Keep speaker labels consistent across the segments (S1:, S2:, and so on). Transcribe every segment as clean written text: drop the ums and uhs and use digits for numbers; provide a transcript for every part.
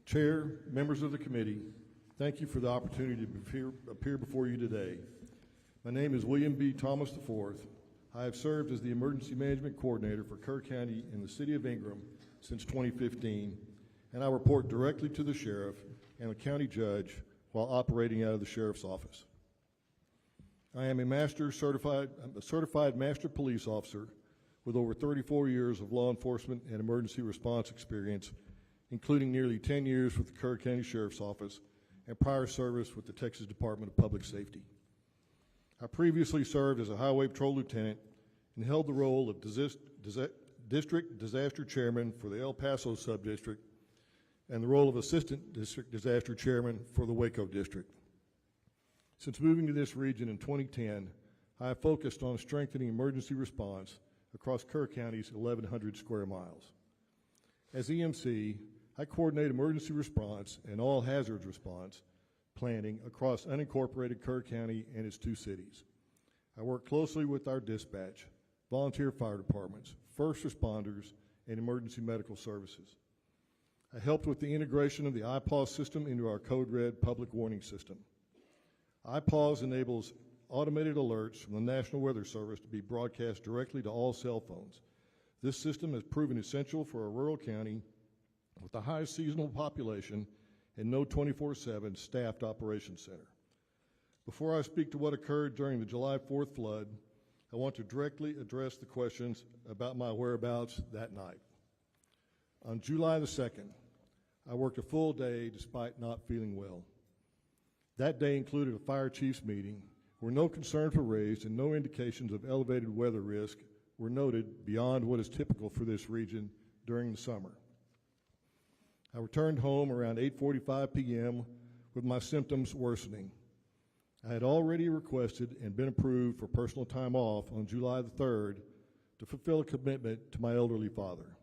S1: Chair, members of the committee, thank you for the opportunity to appear before you today. My name is William B. Thomas IV. I have served as the Emergency Management Coordinator for Kerr County in the City of Ingram since 2015, and I report directly to the Sheriff and the County Judge while operating out of the Sheriff's Office. I am a certified Master Police Officer with over 34 years of law enforcement and emergency response experience, including nearly 10 years with the Kerr County Sheriff's Office and prior service with the Texas Department of Public Safety. I previously served as a Highway Patrol Lieutenant and held the role of District Disaster Chairman for the El Paso Subdistrict and the role of Assistant District Disaster Chairman for the Waco District. Since moving to this region in 2010, I have focused on strengthening emergency response across Kerr County's 1,100 square miles. As EMC, I coordinate emergency response and all hazards response planning across unincorporated Kerr County and its 2 cities. I work closely with our dispatch, volunteer fire departments, first responders, and emergency medical services. I helped with the integration of the iPause system into our Code Red public warning system. iPause enables automated alerts from the National Weather Service to be broadcast directly to all cell phones. This system has proven essential for a rural county with the highest seasonal population and no 24/7 staffed operations center. Before I speak to what occurred during the July 4th flood, I want to directly address the questions about my whereabouts that night. On July the 2nd, I worked a full day despite not feeling well. That day included a fire chief's meeting where no concerns were raised and no indications of elevated weather risk were noted beyond what is typical for this region during the summer. I returned home around 8:45 p.m. with my symptoms worsening. I had already requested and been approved for personal time off on July the 3rd to fulfill a commitment to my elderly father.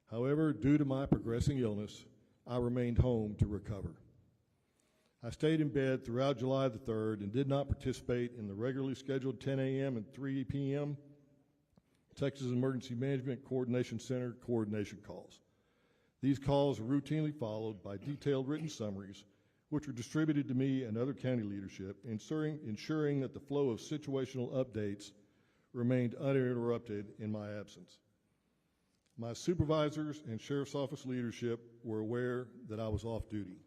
S1: However, due to my progressing illness, I remained home to recover. I stayed in bed throughout July the 3rd and did not participate in the regularly scheduled 10 a.m. and 3 p.m. Texas Emergency Management Coordination Center coordination calls. These calls are routinely followed by detailed written summaries, which were distributed to me and other county leadership, ensuring that the flow of situational updates remained uninterrupted in my absence. My supervisors and Sheriff's Office leadership were aware that I was off duty.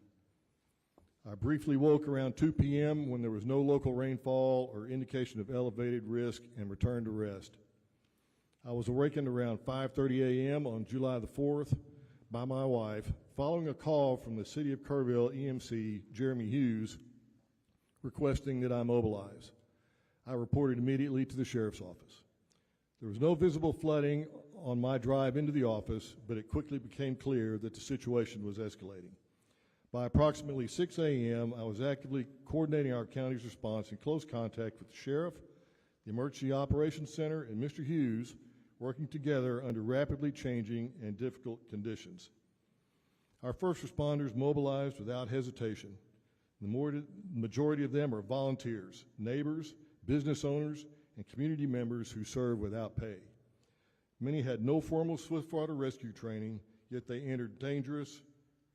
S1: I briefly woke around 2 p.m. when there was no local rainfall or indication of elevated risk and returned to rest. I was awakened around 5:30 a.m. on July the 4th by my wife following a call from the City of Kerrville EMC, Jeremy Hughes, requesting that I mobilize. I reported immediately to the Sheriff's Office. There was no visible flooding on my drive into the office, but it quickly became clear that the situation was escalating. By approximately 6 a.m., I was actively coordinating our county's response in close contact with the Sheriff, the Emergency Operations Center, and Mr. Hughes, working together under rapidly changing and difficult conditions. Our first responders mobilized without hesitation. The majority of them are volunteers, neighbors, business owners, and community members who serve without pay. Many had no formal swiftwater rescue training, yet they entered dangerous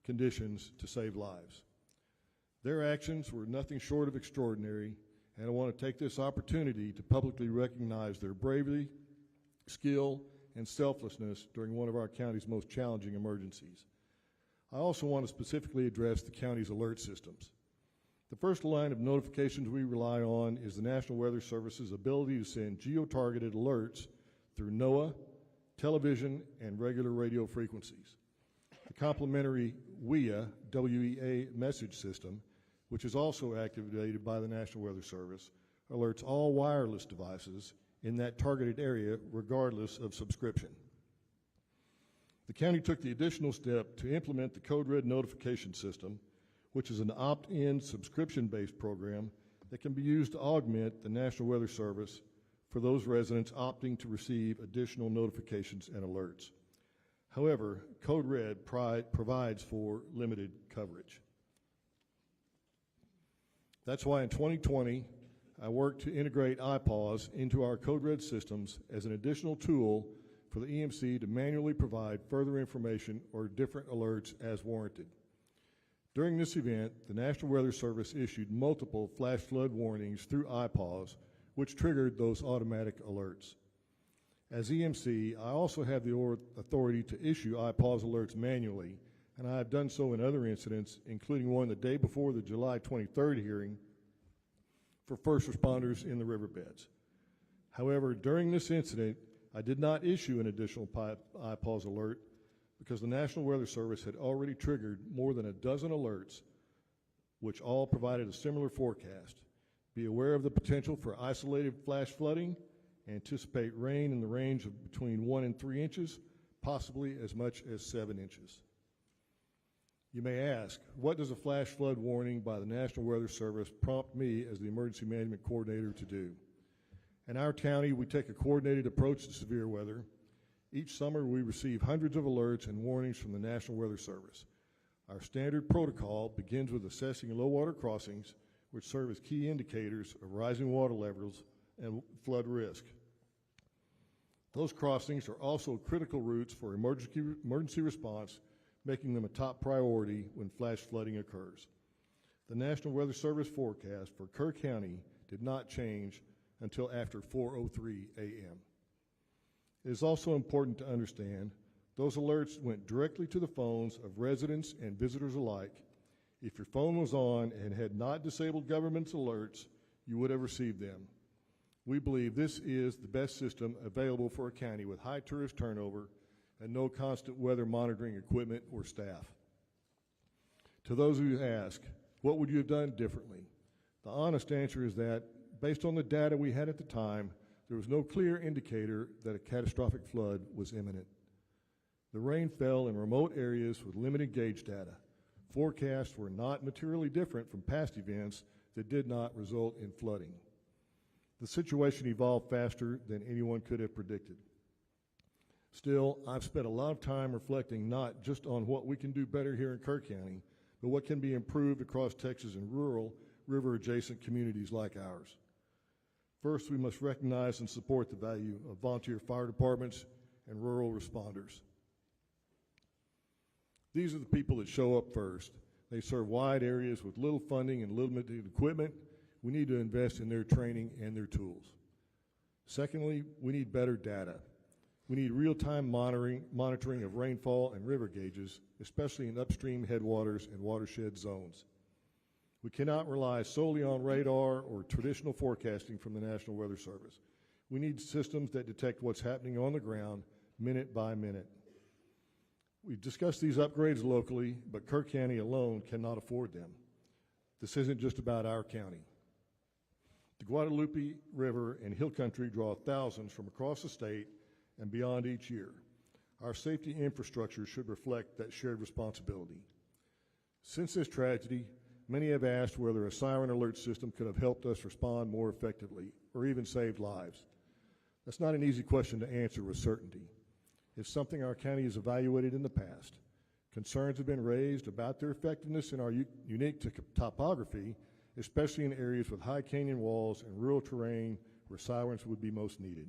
S1: conditions to save lives. Their actions were nothing short of extraordinary, and I want to take this opportunity to publicly recognize their bravery, skill, and selflessness during one of our county's most challenging emergencies. I also want to specifically address the county's alert systems. The first line of notifications we rely on is the National Weather Service's ability to send geo-targeted alerts through NOAA, television, and regular radio frequencies. The complementary WEA message system, which is also activated by the National Weather Service, alerts all wireless devices in that targeted area regardless of subscription. The county took the additional step to implement the Code Red notification system, which is an opt-in subscription-based program that can be used to augment the National Weather Service for those residents opting to receive additional notifications and alerts. However, Code Red provides for limited coverage. That's why in 2020, I worked to integrate iPause into our Code Red systems as an additional tool for the EMC to manually provide further information or different alerts as warranted. During this event, the National Weather Service issued multiple flash flood warnings through IPAWS, which triggered those automatic alerts. As EMC, I also have the authority to issue IPAWS alerts manually, and I have done so in other incidents, including one the day before the July 23rd hearing for first responders in the riverbeds. However, during this incident, I did not issue an additional IPAWS alert because the National Weather Service had already triggered more than a dozen alerts, which all provided a similar forecast. Be aware of the potential for isolated flash flooding. Anticipate rain in the range of between 1 and 3 inches, possibly as much as 7 inches. You may ask, what does a flash flood warning by the National Weather Service prompt me as the Emergency Management Coordinator to do? In our county, we take a coordinated approach to severe weather. Each summer, we receive hundreds of alerts and warnings from the National Weather Service. Our standard protocol begins with assessing low water crossings, which serve as key indicators of rising water levels and flood risk. Those crossings are also critical routes for emergency response, making them a top priority when flash flooding occurs. The National Weather Service forecast for Kerr County did not change until after 4:03 a.m. It is also important to understand those alerts went directly to the phones of residents and visitors alike. If your phone was on and had not disabled government's alerts, you would have received them. We believe this is the best system available for a county with high tourist turnover and no constant weather monitoring equipment or staff. To those who ask, what would you have done differently? The honest answer is that, based on the data we had at the time, there was no clear indicator that a catastrophic flood was imminent. The rain fell in remote areas with limited gauge data. Forecasts were not materially different from past events that did not result in flooding. The situation evolved faster than anyone could have predicted. Still, I've spent a lot of time reflecting not just on what we can do better here in Kerr County, but what can be improved across Texas in rural, river-adjacent communities like ours. First, we must recognize and support the value of volunteer fire departments and rural responders. These are the people that show up first. They serve wide areas with little funding and limited equipment. We need to invest in their training and their tools. Secondly, we need better data. We need real-time monitoring of rainfall and river gauges, especially in upstream headwaters and watershed zones. We cannot rely solely on radar or traditional forecasting from the National Weather Service. We need systems that detect what's happening on the ground minute by minute. We've discussed these upgrades locally, but Kerr County alone cannot afford them. This isn't just about our county. The Guadalupe River and Hill Country draw thousands from across the state and beyond each year. Our safety infrastructure should reflect that shared responsibility. Since this tragedy, many have asked whether a siren alert system could have helped us respond more effectively or even saved lives. That's not an easy question to answer with certainty. It's something our county has evaluated in the past. Concerns have been raised about their effectiveness in our unique topography, especially in areas with high canyon walls and rural terrain where sirens would be most needed.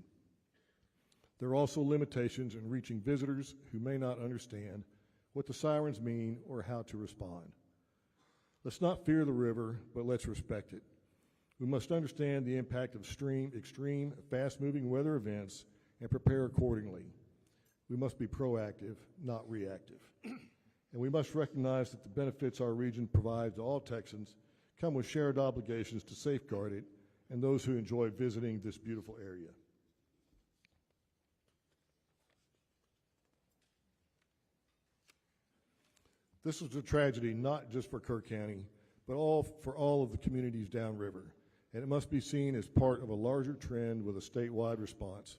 S1: There are also limitations in reaching visitors who may not understand what the sirens mean or how to respond. Let's not fear the river, but let's respect it. We must understand the impact of extreme, fast-moving weather events and prepare accordingly. We must be proactive, not reactive. And we must recognize that the benefits our region provides to all Texans come with shared obligations to safeguard it and those who enjoy visiting this beautiful area. This was a tragedy not just for Kerr County, but for all of the communities downriver, and it must be seen as part of a larger trend with a statewide response.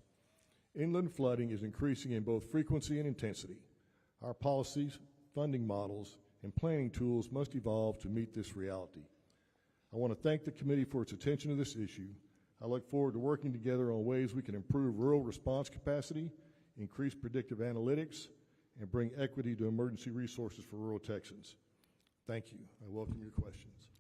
S1: Inland flooding is increasing in both frequency and intensity. Our policies, funding models, and planning tools must evolve to meet this reality. I want to thank the committee for its attention to this issue. I look forward to working together on ways we can improve rural response capacity, increase predictive analytics, and bring equity to emergency resources for rural Texans. Thank you. I welcome your questions.